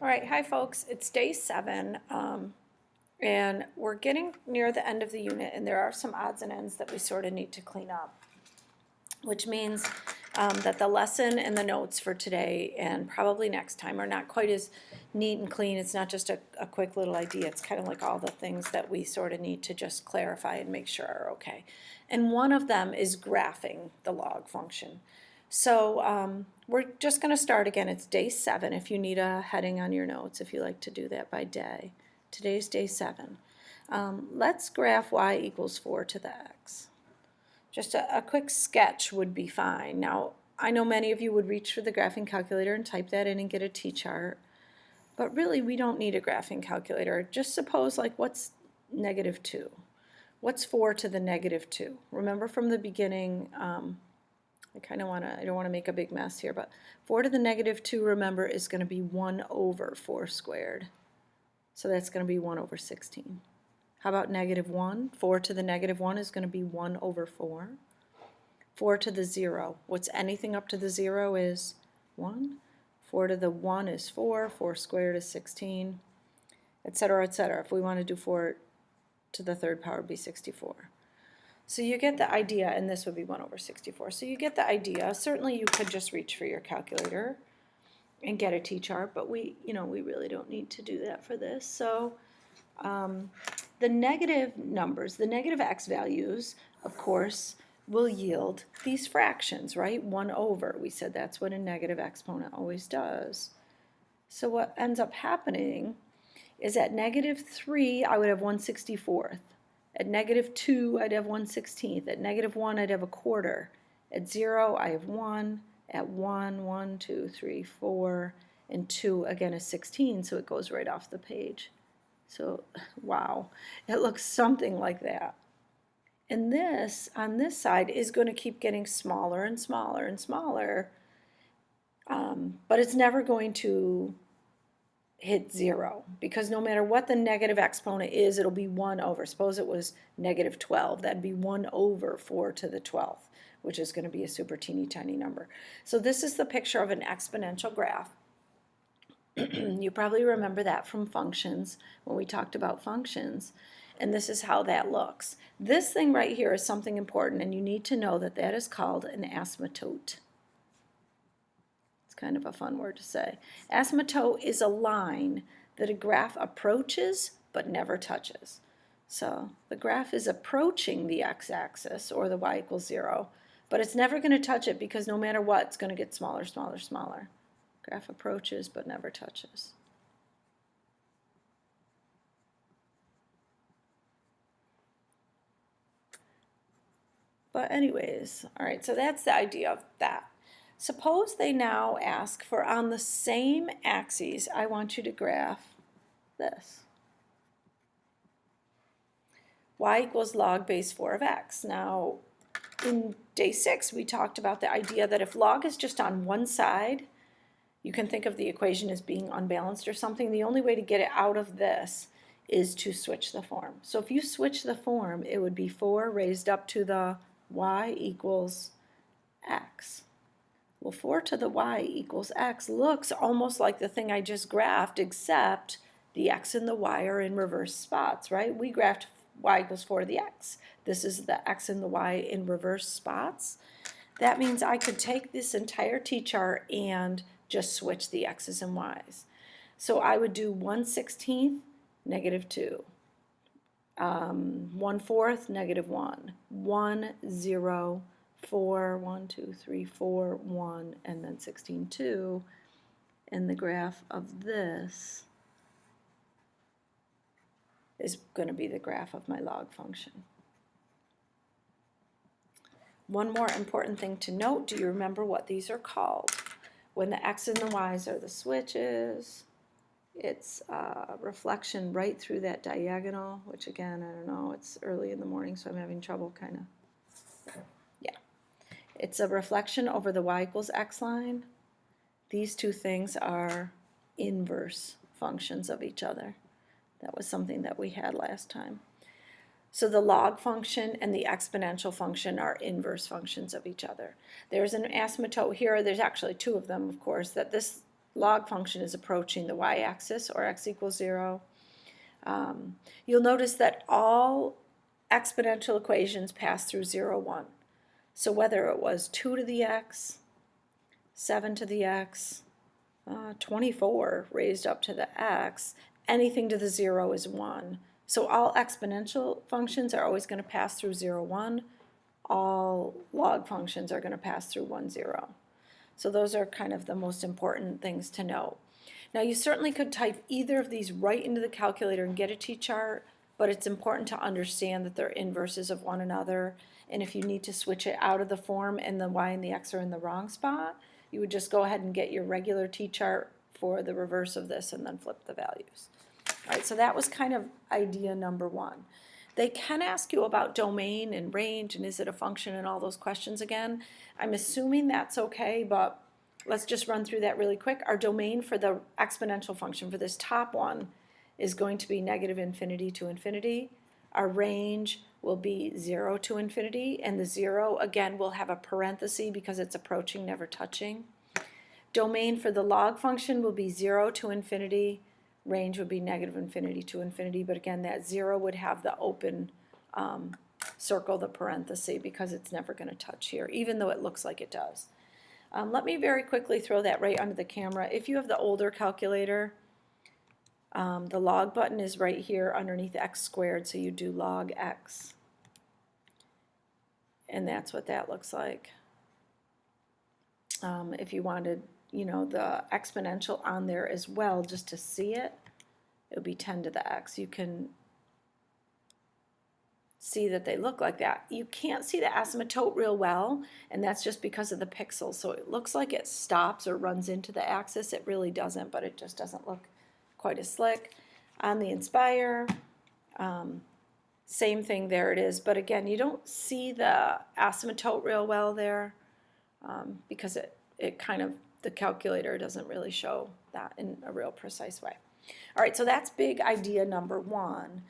All right, hi folks, it's day 7, and we're getting near the end of the unit, and there are some odds and ends that we sort of need to clean up, which means that the lesson and the notes for today and probably next time are not quite as neat and clean. It's not just a quick little idea. It's kind of like all the things that we sort of need to just clarify and make sure are okay. And one of them is graphing the log function. So we're just going to start again. It's day 7 if you need a heading on your notes, if you like to do that by day. Today's day 7. Let's graph y equals 4 to the x. Just a quick sketch would be fine. Now, I know many of you would reach for the graphing calculator and type that in and get a t-chart, but really we don't need a graphing calculator. Just suppose, like, what's negative 2? What's 4 to the negative 2? Remember from the beginning, I don't want to make a big mess here, but 4 to the negative 2, remember, is going to be 1 over 4 squared. So that's going to be 1 over 16. How about negative 1? 4 to the negative 1 is going to be 1 over 4. 4 to the 0. What's anything up to the 0 is 1. 4 to the 1 is 4. 4 squared is 16, etc., etc. If we want to do 4 to the third power, it would be 64. So you get the idea, and this would be 1 over 64. So you get the idea. Certainly you could just reach for your calculator and get a t-chart, but we really don't need to do that for this. So the negative numbers, the negative x values, of course, will yield these fractions, right? 1 over. We said that's what a negative exponent always does. So what ends up happening is at negative 3, I would have 1/64. At negative 2, I'd have 1/16. At negative 1, I'd have a quarter. At 0, I have 1. At 1, 1, 2, 3, 4, and 2, again, is 16, so it goes right off the page. So, wow, it looks something like that. And this, on this side, is going to keep getting smaller and smaller and smaller, but it's never going to hit 0, because no matter what the negative exponent is, it'll be 1 over. Suppose it was negative 12, that'd be 1 over 4 to the 12th, which is going to be a super teeny tiny number. So this is the picture of an exponential graph. You probably remember that from functions, when we talked about functions, and this is how that looks. This thing right here is something important, and you need to know that that is called an asymptote. Kind of a fun word to say. Asymptote is a line that a graph approaches but never touches. So the graph is approaching the x-axis, or the y equals 0, but it's never going to touch it, because no matter what, it's going to get smaller, smaller, smaller. Graph approaches but never touches. But anyways, all right, so that's the idea of that. Suppose they now ask for, on the same axes, I want you to graph this. Y equals log base 4 of x. Now, in day 6, we talked about the idea that if log is just on one side, you can think of the equation as being unbalanced or something. The only way to get it out of this is to switch the form. So if you switch the form, it would be 4 raised up to the y equals x. Well, 4 to the y equals x looks almost like the thing I just graphed, except the x and the y are in reverse spots, right? We graphed y equals 4 to the x. This is the x and the y in reverse spots. That means I could take this entire t-chart and just switch the x's and y's. So I would do 1/16, negative 2. 1/4, negative 1. 1, 0, 4, 1, 2, 3, 4, 1, and then 16, 2. And the graph of this is going to be the graph of my log function. One more important thing to note, do you remember what these are called? When the x and the y's are the switches, it's a reflection right through that diagonal, which again, I don't know, it's early in the morning, so I'm having trouble kind of, yeah. It's a reflection over the y equals x line. These two things are inverse functions of each other. That was something that we had last time. So the log function and the exponential function are inverse functions of each other. There's an asymptote here. There's actually two of them, of course, that this log function is approaching the y-axis, or x equals 0. You'll notice that all exponential equations pass through 0, 1. So whether it was 2 to the x, 7 to the x, 24 raised up to the x, anything to the 0 is 1. So all exponential functions are always going to pass through 0, 1. All log functions are going to pass through 1, 0. So those are kind of the most important things to know. Now you certainly could type either of these right into the calculator and get a t-chart, but it's important to understand that they're inverses of one another, and if you need to switch it out of the form and the y and the x are in the wrong spot, you would just go ahead and get your regular t-chart for the reverse of this and then flip the values. All right, so that was kind of idea number 1. They can ask you about domain and range and is it a function and all those questions again. I'm assuming that's okay, but let's just run through that really quick. Our domain for the exponential function for this top one is going to be negative infinity to infinity. Our range will be 0 to infinity, and the 0 again will have a parenthesis because it's approaching, never touching. Domain for the log function will be 0 to infinity. Range would be negative infinity to infinity, but again that 0 would have the open circle, the parenthesis, because it's never going to touch here, even though it looks like it does. Let me very quickly throw that right under the camera. If you have the older calculator, the log button is right here underneath x squared, so you do log x. And that's what that looks like. If you wanted, you know, the exponential on there as well, just to see it, it would be 10 to the x. You can see that they look like that. You can't see the asymptote real well, and that's just because of the pixels. So it looks like it stops or runs into the axis. It really doesn't, but it just doesn't look quite as slick. On the Inspire, same thing, there it is. But again, you don't see the asymptote real well there because it kind of, the calculator doesn't really show that in a real precise way. All right, so that's big idea number 1.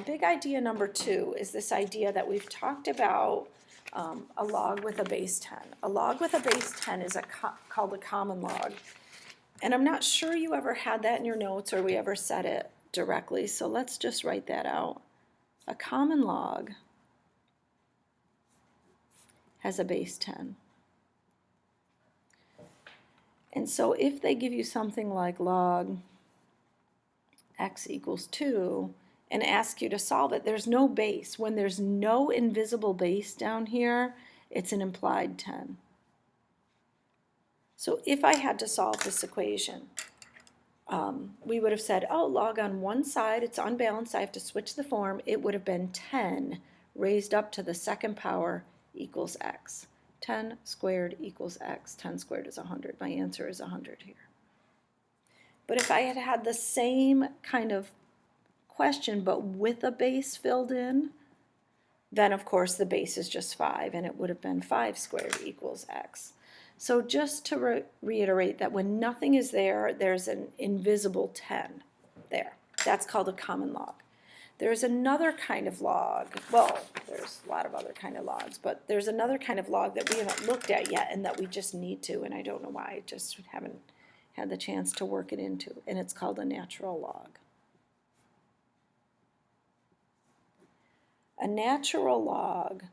Big idea number 2 is this idea that we've talked about, a log with a base 10. A log with a base 10 is called a common log. And I'm not sure you ever had that in your notes or we ever said it directly, so let's just write that out. A common log has a base 10. And so if they give you something like log x equals 2 and ask you to solve it, there's no base. When there's no invisible base down here, it's an implied 10. So if I had to solve this equation, we would have said, oh, log on one side, it's unbalanced, I have to switch the form. It would have been 10 raised up to the second power equals x. 10 squared equals x. 10 squared is 100. My answer is 100 here. But if I had had the same kind of question but with a base filled in, then of course the base is just 5, and it would have been 5 squared equals x. So just to reiterate that when nothing is there, there's an invisible 10 there. That's called a common log. There's another kind of log, well, there's a lot of other kind of logs, but there's another kind of log that we haven't looked at yet and that we just need to, and I don't know why, I just haven't had the chance to work it into, and it's called a natural log. A natural log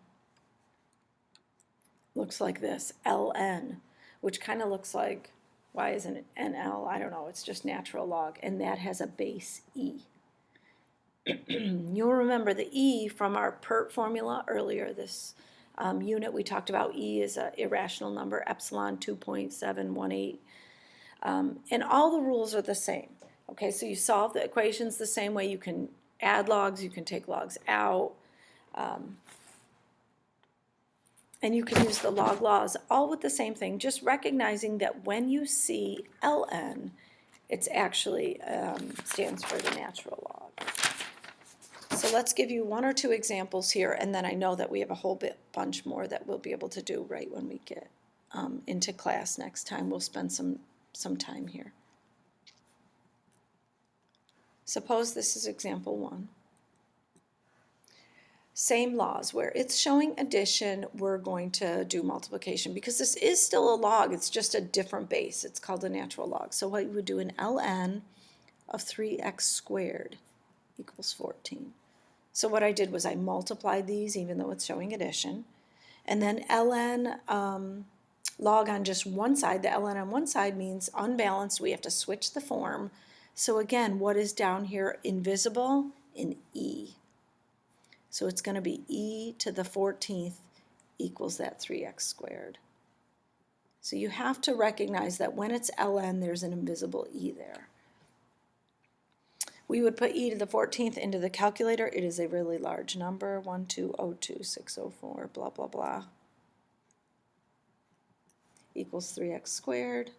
looks like this, ln, which kind of looks like, why isn't it NL? I don't know, it's just natural log, and that has a base E. You'll remember the E from our PERT formula earlier. This unit we talked about, E is an irrational number, epsilon 2.718, and all the rules are the same. Okay, so you solve the equations the same way. You can add logs, you can take logs out, and you can use the log laws all with the same thing, just recognizing that when you see ln, it's actually stands for the natural log. So let's give you 1 or 2 examples here, and then I know that we have a whole bunch more that we'll be able to do right when we get into class next time. We'll spend some time here. Suppose this is example 1. Same laws. Where it's showing addition, we're going to do multiplication because this is still a log. It's just a different base. It's called a natural log. So what you would do, an ln of 3x squared equals 14. So what I did was I multiplied these even though it's showing addition. And then ln log on just one side. The ln on one side means unbalanced. We have to switch the form. So again, what is down here? Invisible in e. So it's going to be e to the 14th equals that 3x squared. So you have to recognize that when it's ln, there's an invisible e there. We would put e to the 14th into the calculator. It is a really large number, 1202604, blah, blah, blah, equals 3x squared.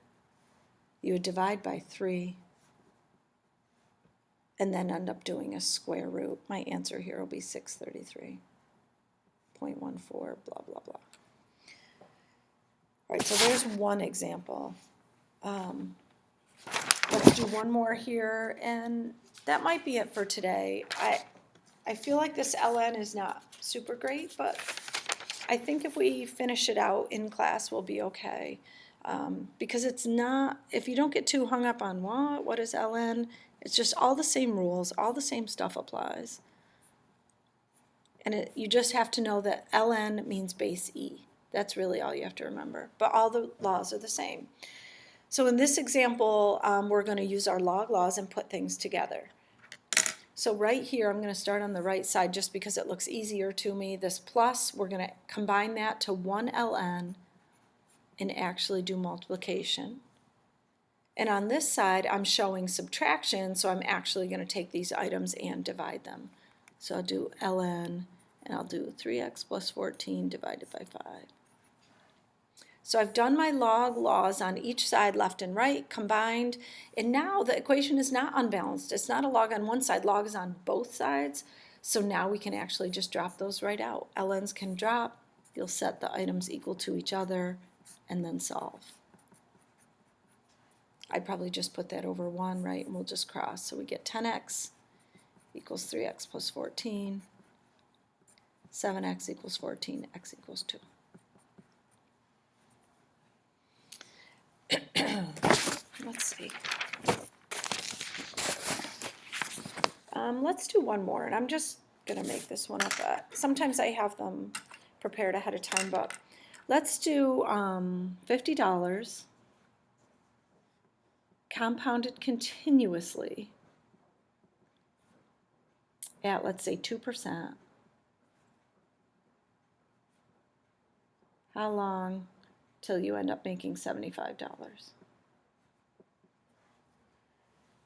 You would divide by 3 and then end up doing a square root. My answer here will be 633.14, blah, blah, blah. All right, so there's one example. Let's do one more here, and that might be it for today. I feel like this ln is not super great, but I think if we finish it out in class, we'll be okay. Because it's not, if you don't get too hung up on what is ln, it's just all the same rules, all the same stuff applies. And you just have to know that ln means base e. That's really all you have to remember. But all the laws are the same. So in this example, we're going to use our log laws and put things together. So right here, I'm going to start on the right side just because it looks easier to me. This plus, we're going to combine that to 1 ln and actually do multiplication. And on this side, I'm showing subtraction, so I'm actually going to take these items and divide them. So I'll do ln, and I'll do 3x plus 14 divided by 5. So I've done my log laws on each side, left and right, combined, and now the equation is not unbalanced. It's not a log on one side, log is on both sides, so now we can actually just drop those right out. ln's can drop, you'll set the items equal to each other, and then solve. I'd probably just put that over 1, right, and we'll just cross. So we get 10x equals 3x plus 14, 7x equals 14, x equals 2. Let's see. Let's do one more, and I'm just going to make this one up. Sometimes I have them prepared ahead of time, but let's do $50 compounded continuously at, let's say, 2%. How long till you end up making $75?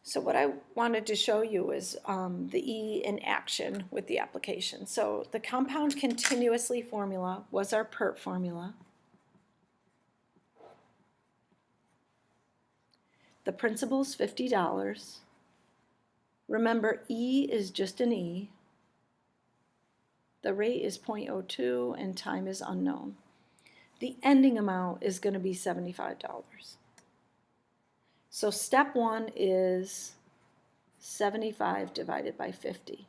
So what I wanted to show you is the E in action with the application. So the compound continuously formula was our PERT formula. The principal is $50. Remember, E is just an E. The rate is 0.02 and time is unknown. The ending amount is going to be $75. So step 1 is 75 divided by 50.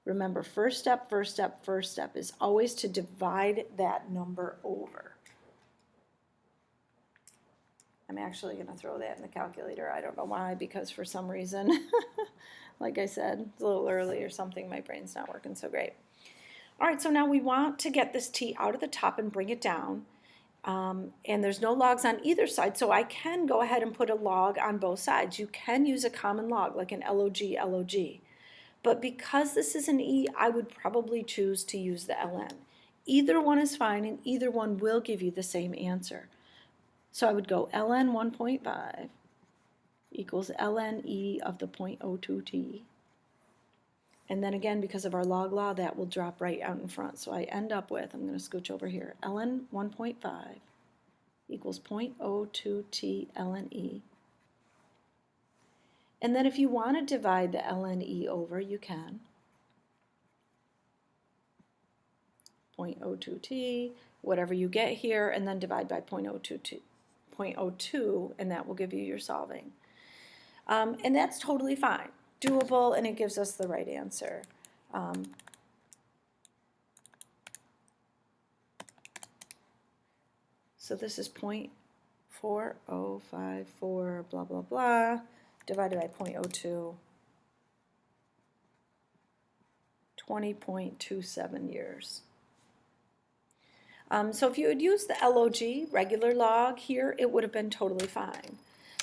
Remember, first step is always to divide that number over. I'm actually going to throw that in the calculator. I don't know why, because for some reason, like I said, it's a little early or something, my brain's not working so great. All right, so now we want to get this t out of the top and bring it down. And there's no logs on either side, so I can go ahead and put a log on both sides. You can use a common log, like an log, log. But because this is an e, I would probably choose to use the ln. Either one is fine, and either one will give you the same answer. So I would go ln 1.5 equals ln e of the 0.02t. And then again, because of our log law, that will drop right out in front. So I end up with, I'm going to scooch over here, ln 1.5 equals 0.02t ln e. And then if you want to divide the ln e over, you can. 0.02t, whatever you get here, and then divide by 0.02, and that will give you your solving. And that's totally fine. Doable, and it gives us the right answer. So this is 0.4054 blah blah blah divided by 0.02, 20.27 years. So if you had used the log, regular log here, it would have been totally fine.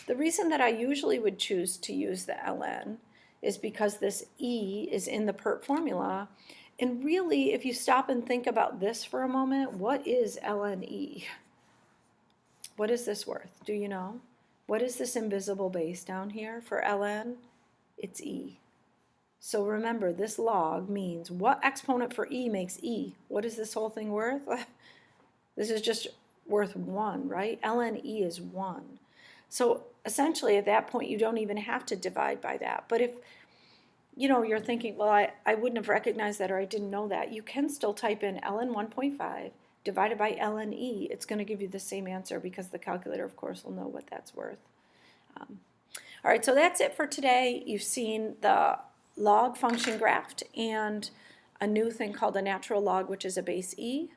The reason that I usually would choose to use the ln is because this e is in the PERT formula. And really, if you stop and think about this for a moment, what is ln e? What is this worth? Do you know? What is this invisible base down here for ln? It's e. So remember, this log means what exponent for e makes e? What is this whole thing worth? This is just worth 1, right? ln e is 1. So essentially at that point you don't even have to divide by that. But if you're thinking, well, I wouldn't have recognized that or I didn't know that, you can still type in ln 1.5 divided by ln e. It's going to give you the same answer because the calculator, of course, will know what that's worth. All right, so that's it for today. You've seen the log function graphed and a new thing called a natural log, which is a base e.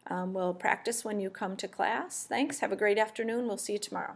We'll practice when you come to class. Thanks. Have a great afternoon. We'll see you tomorrow.